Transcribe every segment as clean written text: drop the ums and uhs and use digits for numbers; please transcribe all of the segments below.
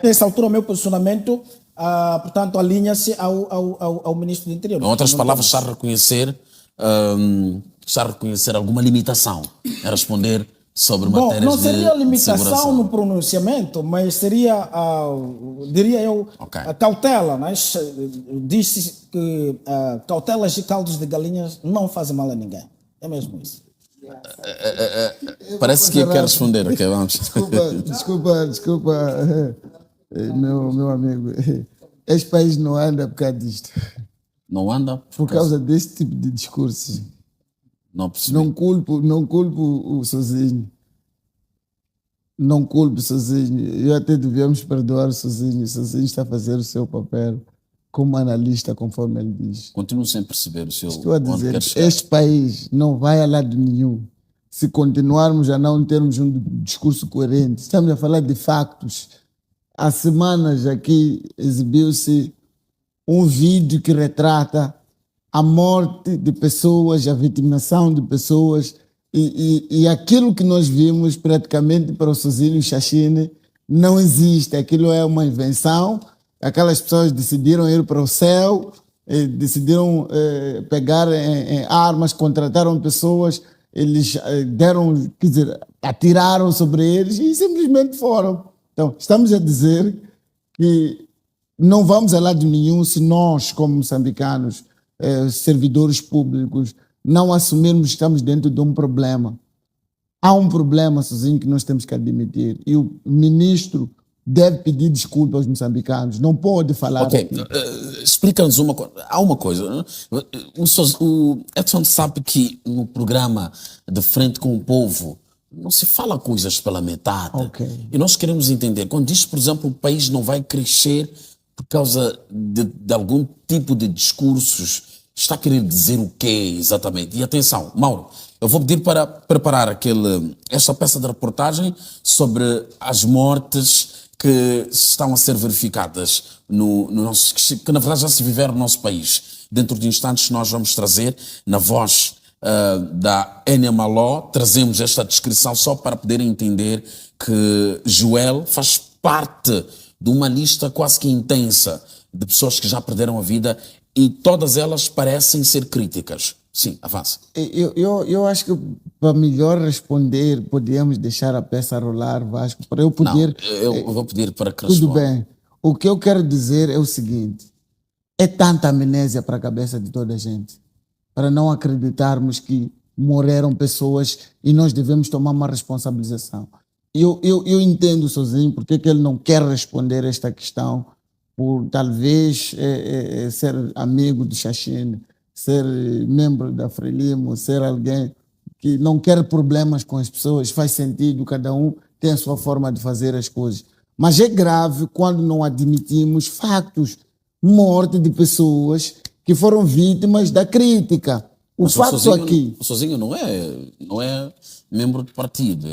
Nessa altura, o meu posicionamento, portanto, alinha-se ao Ministro do Interior. Em outras palavras, está a reconhecer alguma limitação em responder sobre matérias não seria de limitação no pronunciamento, mas seria, diria eu, cautela. Mas diz-se que cautelas e caldos de galinhas não fazem mal a ninguém. É mesmo isso. Parece que quer responder. Okay, vamos. Desculpa, meu amigo. Este país não anda por causa disto. Não anda? Por causa desse tipo de discurso. Não percebi. Não culpo o Sozinho. Não culpo o Sozinho. Eu até devíamos perdoar o Sozinho. O Sozinho está a fazer o seu papel como analista, conforme ele diz. Continuo sem perceber o seu... Estou a dizer, este país não vai a lado nenhum se continuarmos a não termos um discurso coerente. Estamos a falar de factos. Há semanas aqui exibiu-se um vídeo que retrata a morte de pessoas, a vitimação de pessoas, e aquilo que nós vimos praticamente para o Sozinho Xaxine não existe. Aquilo é uma invenção. Aquelas pessoas decidiram ir para o céu, decidiram pegar armas, contrataram pessoas, eles deram, quer dizer, atiraram sobre eles e simplesmente foram. Então, estamos a dizer que não vamos a lado nenhum se nós, como moçambicanos, servidores públicos, não assumirmos que estamos dentro de um problema. Há um problema, Sozinho, que nós temos que admitir. E o ministro deve pedir desculpa aos moçambicanos. Não pode falar... Ok, explica-nos uma coisa. Há uma coisa. O Edson sabe que no programa De Frente com o Povo não se fala coisas pela metade. Okay. E nós queremos entender. Quando diz, por exemplo, o país não vai crescer por causa de algum tipo de discursos, está a querer dizer o quê exatamente? E atenção, Mauro, eu vou pedir para preparar esta peça de reportagem sobre as mortes que estão a ser verificadas que na verdade já se viveram no nosso país. Dentro de instantes nós vamos trazer, na voz da Enia Maló, trazemos esta descrição só para poder entender que Joel faz parte de uma lista quase que intensa de pessoas que já perderam a vida e todas elas parecem ser críticas. Sim, avança. Eu acho que para melhor responder, podíamos deixar a peça rolar, Vasco, para eu poder... Não, eu vou pedir para que responda. Tudo bem. O que eu quero dizer é o seguinte, é tanta amnésia para a cabeça de toda a gente, para não acreditarmos que morreram pessoas e nós devemos tomar uma responsabilização. Eu entendo Sozinho porque que ele não quer responder esta questão por talvez ser amigo de Xaxine, ser membro da Frelimo, ser alguém que não quer problemas com as pessoas, faz sentido, cada um tem a sua forma de fazer as coisas. Mas é grave quando não admitimos factos, morte de pessoas que foram vítimas da crítica. O Sozinho não é membro do partido,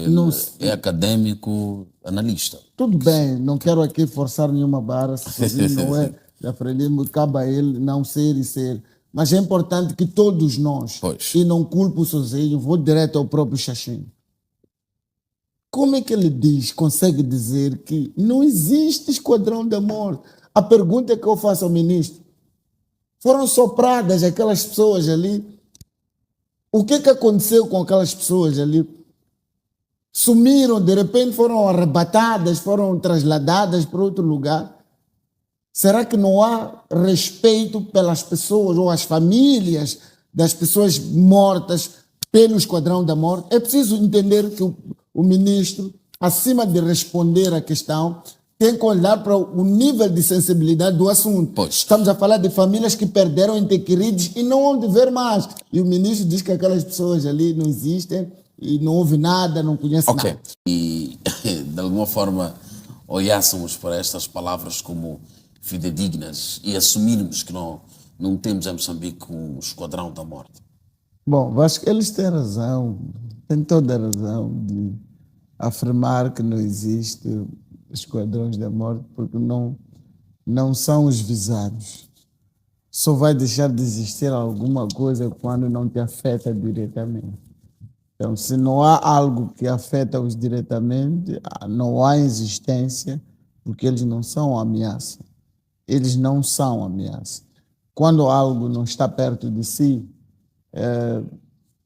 é acadêmico, analista. Tudo bem, não quero aqui forçar nenhuma barra, se Sozinho não é da Frelimo, cabe a ele não ser e ser. Mas é importante que todos nós, e não culpo o Sozinho, vou direto ao próprio Xaxine. Como é que ele consegue dizer que não existe esquadrão da morte? A pergunta que eu faço ao ministro, foram sopradas aquelas pessoas ali? O que aconteceu com aquelas pessoas ali? Sumiram, de repente foram arrebatadas, foram trasladadas para outro lugar? Será que não há respeito pelas pessoas ou as famílias das pessoas mortas pelo esquadrão da morte? É preciso entender que o ministro, acima de responder à questão, tem que olhar para o nível de sensibilidade do assunto. Estamos a falar de famílias que perderam entes queridos e não vão ver mais. E o ministro diz que aquelas pessoas ali não existem e não houve nada, não conhece nada. E, de alguma forma, olhássemos para estas palavras como fidedignas e assumirmos que não temos em Moçambique um esquadrão da morte. Bom, acho que eles têm razão, têm toda a razão de afirmar que não existe esquadrões da morte, porque não são os visados. Só vai deixar de existir alguma coisa quando não te afeta diretamente. Então, se não há algo que afeta-os diretamente, não há existência porque eles não são ameaça. Eles não são ameaça. Quando algo não está perto de si,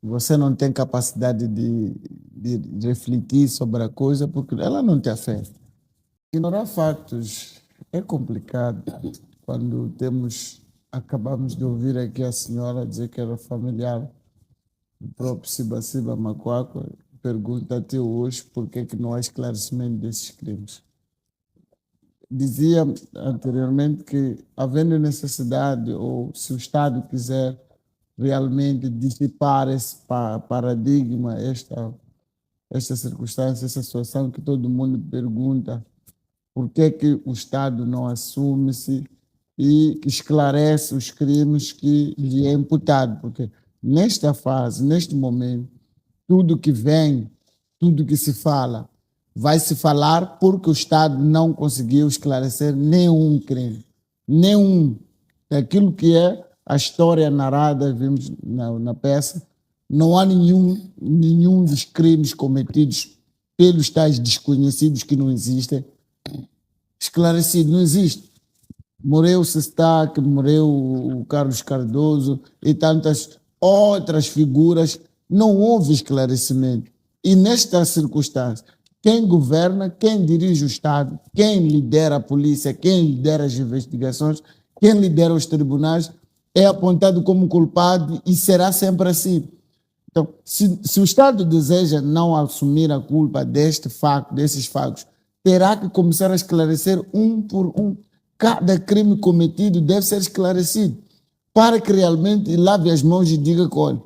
você não tem capacidade de refletir sobre a coisa porque ela não te afeta. Ignorar fatos é complicado. Quando acabamos de ouvir aqui a senhora dizer que era familiar do próprio Siba Macuaco, pergunta até hoje por que não há esclarecimento desses crimes. Dizia anteriormente que, havendo necessidade, ou se o Estado quiser realmente dissipar esse paradigma, esta circunstância, essa situação que todo mundo pergunta por que o Estado não assume-se e esclarece os crimes que lhe é imputado, porque nesta fase, neste momento, tudo que vem, tudo que se fala, vai se falar porque o Estado não conseguiu esclarecer nenhum crime, nenhum. Daquilo que é a história narrada, vimos na peça, não há nenhum dos crimes cometidos pelos tais desconhecidos que não existem, esclarecido, não existe. Morreu o Sestac, morreu o Carlos Cardoso e tantas outras figuras, não houve esclarecimento. E nesta circunstância, quem governa, quem dirige o Estado, quem lidera a polícia, quem lidera as investigações, quem lidera os tribunais, é apontado como culpado e será sempre assim. Então, se o Estado deseja não assumir a culpa desses factos, terá que começar a esclarecer um por um. Cada crime cometido deve ser esclarecido para que realmente lave as mãos e diga que, olha,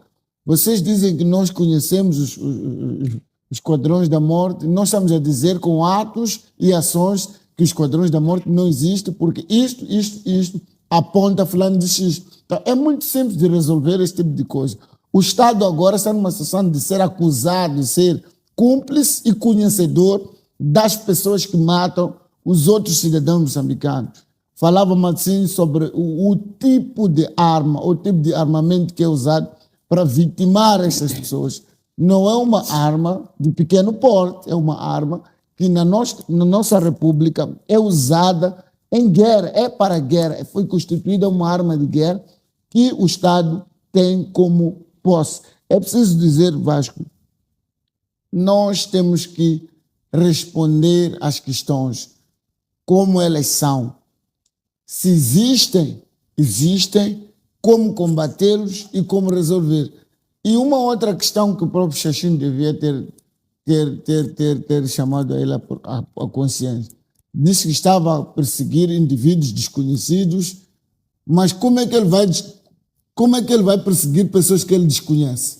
vocês dizem que nós conhecemos os esquadrões da morte, nós estamos a dizer com atos e ações que os esquadrões da morte não existem, porque isto aponta fulano de X. Então, é muito simples de resolver esse tipo de coisa. O Estado agora está numa situação de ser acusado, de ser cúmplice e conhecedor das pessoas que matam os outros cidadãos moçambicanos. Falávamos assim sobre o tipo de arma, o tipo de armamento que é usado para vitimar essas pessoas. Não é uma arma de pequeno porte, é uma arma que na nossa república é usada em guerra, é para guerra, foi constituída uma arma de guerra que o Estado tem como posse. É preciso dizer, Vasco, nós temos que responder às questões como elas são. Se existem, como combatê-los e como resolver. E uma outra questão que o próprio Xaxim devia ter chamado a ele a consciência. Disse que estava a perseguir indivíduos desconhecidos, mas como é que ele vai perseguir pessoas que ele desconhece?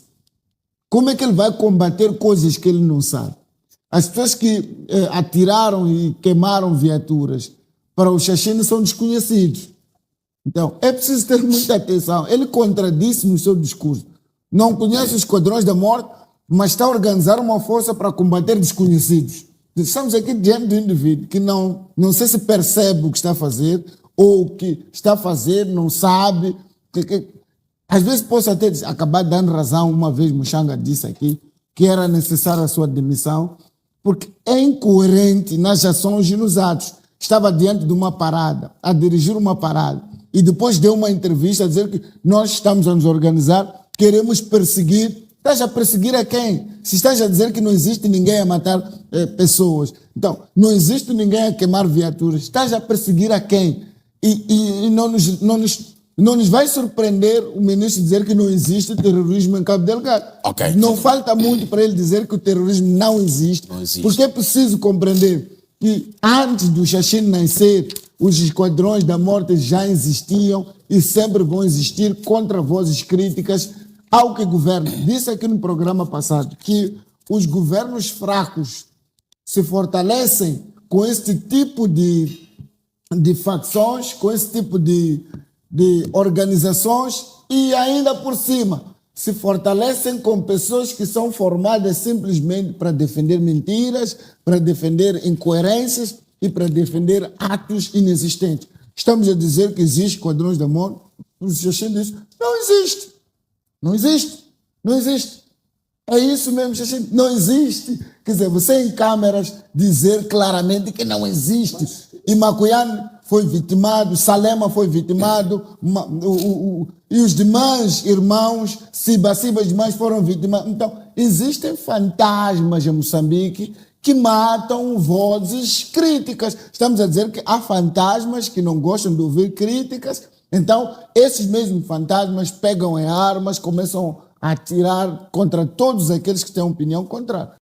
Como é que ele vai combater coisas que ele não sabe? As pessoas que atiraram e queimaram viaturas para o Xaxim são desconhecidos. Então, é preciso ter muita atenção. Ele contradisse no seu discurso. Não conhece os esquadrões da morte, mas está a organizar uma força para combater desconhecidos. Estamos aqui diante de um indivíduo que não sei se percebe o que está a fazer, ou o que está a fazer, não sabe. Às vezes posso até acabar dando razão. Uma vez Muxanga disse aqui que era necessária a sua demissão, porque é incoerente nas ações e nos atos. Estava diante de uma parada, a dirigir uma parada, e depois deu uma entrevista a dizer que nós estamos a nos organizar, queremos perseguir. Estás a perseguir a quem? Se estás a dizer que não existe ninguém a matar pessoas, então não existe ninguém a queimar viaturas, estás a perseguir a quem? E não nos vai surpreender o ministro dizer que não existe terrorismo em Cabo Delgado. Okay. Não falta muito para ele dizer que o terrorismo não existe. Porque é preciso compreender que antes do Xaxim nascer, os esquadrões da morte já existiam e sempre vão existir contra vozes críticas ao que governa. Disse aqui no programa passado que os governos fracos se fortalecem com este tipo de facções, com esse tipo de organizações e ainda por cima se fortalecem com pessoas que são formadas simplesmente para defender mentiras, para defender incoerências e para defender atos inexistentes. Estamos a dizer que existe esquadrões da morte? O Xaxim diz, não existe. Não existe. Não existe. É isso mesmo, gente, não existe. Quer dizer, você em câmeras dizer claramente que não existe. E Macuyane foi vitimado, Salema foi vitimado, e os demais irmãos, Sibas demais foram vitimados. Então, existem fantasmas em Moçambique que matam vozes críticas. Estamos a dizer que há fantasmas que não gostam de ouvir críticas. Então, esses mesmos fantasmas pegam em armas, começam a atirar contra todos aqueles que têm opinião contrária.